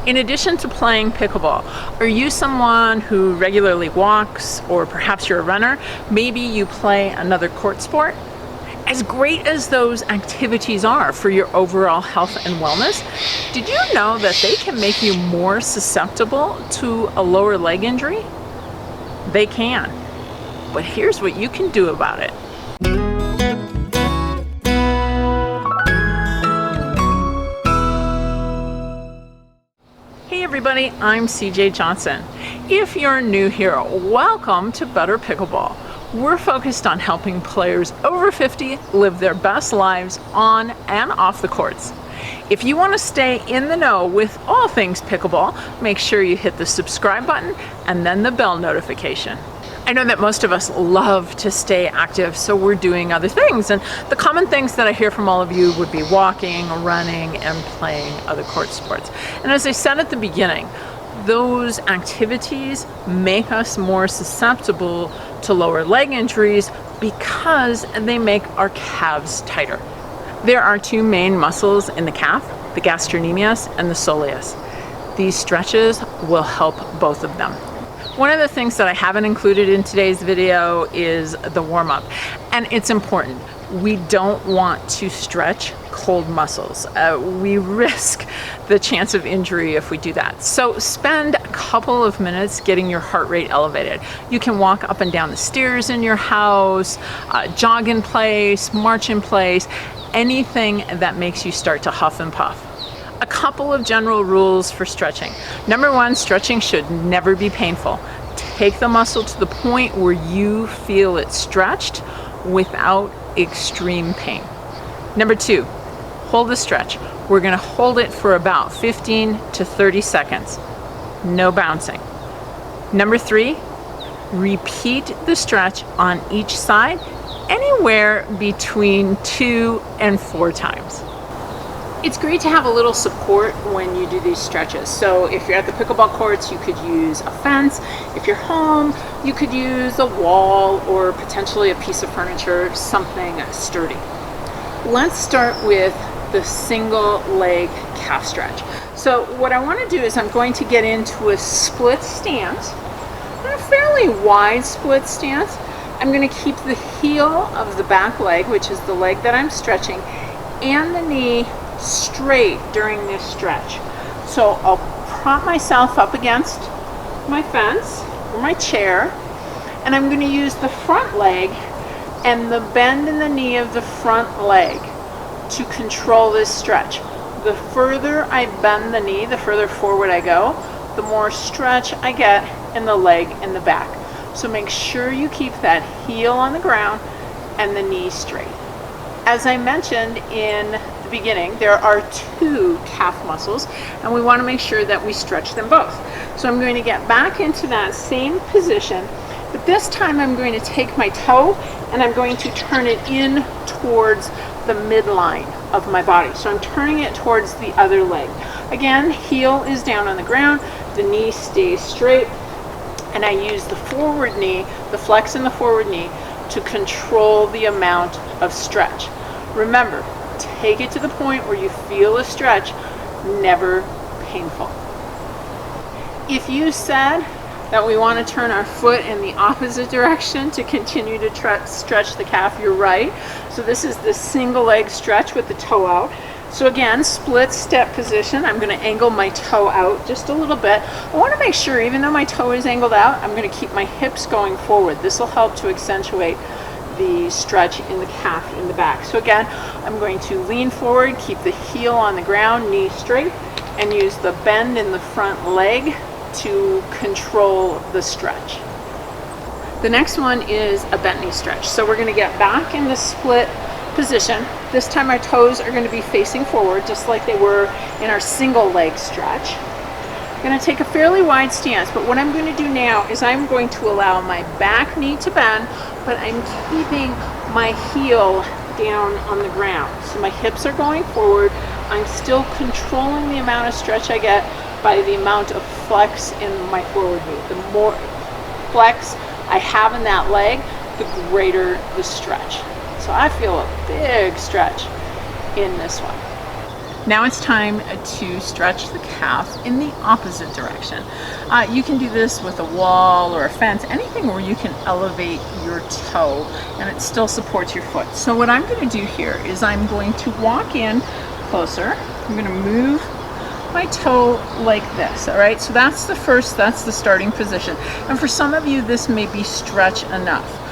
In addition to playing pickleball, are you someone who regularly walks, or perhaps you're a runner? Maybe you play another court sport? As great as those activities are for your overall health and wellness, did you know that they can make you more susceptible to a lower leg injury? They can. But here's what you can do about it. Hey everybody, I'm CJ Johnson. If you're new here, welcome to Better Pickleball. We're focused on helping players over 50 live their best lives on and off the courts. If you want to stay in the know with all things pickleball, make sure you hit the subscribe button and then the bell notification. I know that most of us love to stay active, so we're doing other things. And the common things that I hear from all of you would be walking, running, and playing other court sports. And as I said at the beginning, those activities make us more susceptible to lower leg injuries because they make our calves tighter. There are two main muscles in the calf, the gastrocnemius and the soleus. These stretches will help both of them. One of the things that I haven't included in today's video is the warm-up, and it's important. We don't want to stretch cold muscles. We risk the chance of injury if we do that. So spend a couple of minutes getting your heart rate elevated. You can walk up and down the stairs in your house, jog in place, march in place, anything that makes you start to huff and puff. A couple of general rules for stretching. Number one, stretching should never be painful. Take the muscle to the point where you feel it stretched without extreme pain. Number two, hold the stretch. We're going to hold it for about 15 to 30 seconds. No bouncing. Number three, repeat the stretch on each side anywhere between 2 and 4 times. It's great to have a little support when you do these stretches. So if you're at the pickleball courts, you could use a fence. If you're home, you could use a wall or potentially a piece of furniture, something sturdy. Let's start with the single leg calf stretch. So what I want to do is I'm going to get into a split stance, a fairly wide split stance. I'm going to keep the heel of the back leg, which is the leg that I'm stretching, and the knee straight during this stretch. So I'll prop myself up against my fence or my chair, and I'm going to use the front leg and the bend in the knee of the front leg to control this stretch. The further I bend the knee, the further forward I go, the more stretch I get in the leg and the back. So make sure you keep that heel on the ground and the knee straight. As I mentioned in the beginning, there are two calf muscles, and we want to make sure that we stretch them both. So I'm going to get back into that same position, but this time I'm going to take my toe and I'm going to turn it in towards the midline of my body. So I'm turning it towards the other leg. Again, heel is down on the ground, the knee stays straight, and I use the forward knee, the flex in the forward knee, to control the amount of stretch. Remember, take it to the point where you feel a stretch, never painful. If you said that we want to turn our foot in the opposite direction to continue to stretch the calf, you're right. So this is the single leg stretch with the toe out. So again, split step position. I'm going to angle my toe out just a little bit. I want to make sure, even though my toe is angled out, I'm going to keep my hips going forward. This will help to accentuate the stretch in the calf in the back. So again, I'm going to lean forward, keep the heel on the ground, knee straight, and use the bend in the front leg to control the stretch. The next one is a bent knee stretch. So we're going to get back in the split position. This time our toes are going to be facing forward, just like they were in our single leg stretch. I'm going to take a fairly wide stance, but what I'm going to do now is I'm going to allow my back knee to bend, but I'm keeping my heel down on the ground. So my hips are going forward. I'm still controlling the amount of stretch I get by the amount of flex in my forward knee. The more flex I have in that leg, the greater the stretch. So I feel a big stretch in this one. Now it's time to stretch the calf in the opposite direction. You can do this with a wall or a fence, anything where you can elevate your toe and it still supports your foot. So what I'm going to do here is I'm going to walk in closer. I'm going to move my toe like this, all right? So that's the starting position. And for some of you, this may be stretch enough.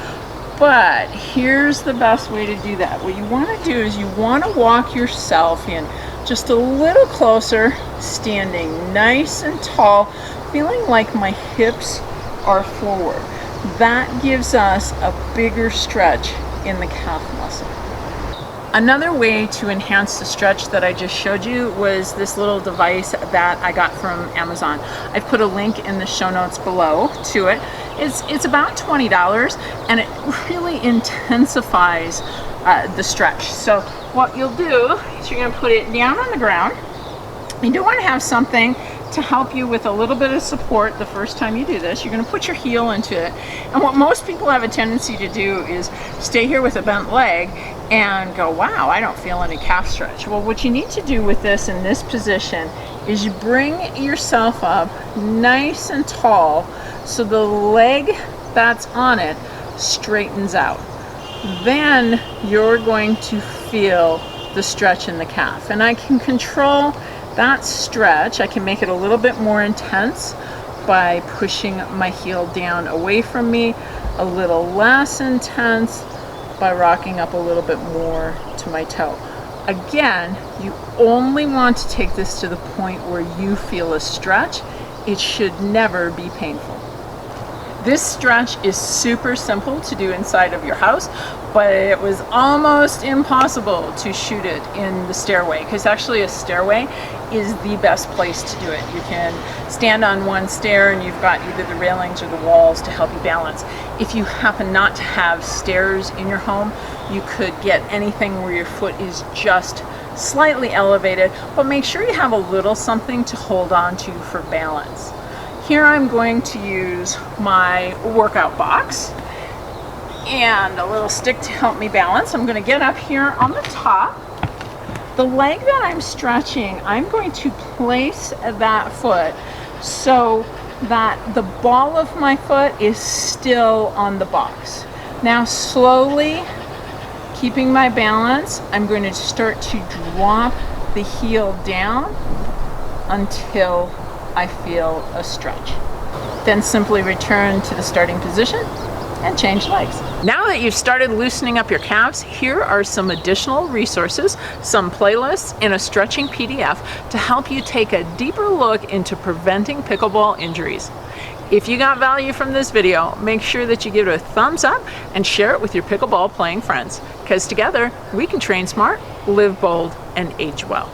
But here's the best way to do that. What you want to do is you want to walk yourself in just a little closer, standing nice and tall, feeling like my hips are forward. That gives us a bigger stretch in the calf muscle. Another way to enhance the stretch that I just showed you was this little device that I got from Amazon. I've put a link in the show notes below to it. It's about $20 and it really intensifies the stretch. So what you'll do is you're going to put it down on the ground. You do want to have something to help you with a little bit of support the first time you do this. You're going to put your heel into it. And what most people have a tendency to do is stay here with a bent leg and go, wow, I don't feel any calf stretch. Well, what you need to do with this in this position is you bring yourself up nice and tall so the leg that's on it straightens out. Then you're going to feel the stretch in the calf. And I can control that stretch. I can make it a little bit more intense by pushing my heel down away from me, a little less intense by rocking up a little bit more to my toe. Again, you only want to take this to the point where you feel a stretch. It should never be painful. This stretch is super simple to do inside of your house, but it was almost impossible to shoot it in the stairway, because actually a stairway is the best place to do it. You can stand on one stair and you've got either the railings or the walls to help you balance. If you happen not to have stairs in your home, you could get anything where your foot is just slightly elevated, but make sure you have a little something to hold on to for balance. Here I'm going to use my workout box and a little stick to help me balance. I'm going to get up here on the top. The leg that I'm stretching, I'm going to place that foot so that the ball of my foot is still on the box. Now slowly, keeping my balance, I'm going to start to drop the heel down until I feel a stretch. Then simply return to the starting position and change legs. Now that you've started loosening up your calves, here are some additional resources, some playlists, and a stretching PDF to help you take a deeper look into preventing pickleball injuries. If you got value from this video, make sure that you give it a thumbs up and share it with your pickleball playing friends, because together we can train smart, live bold, and age well.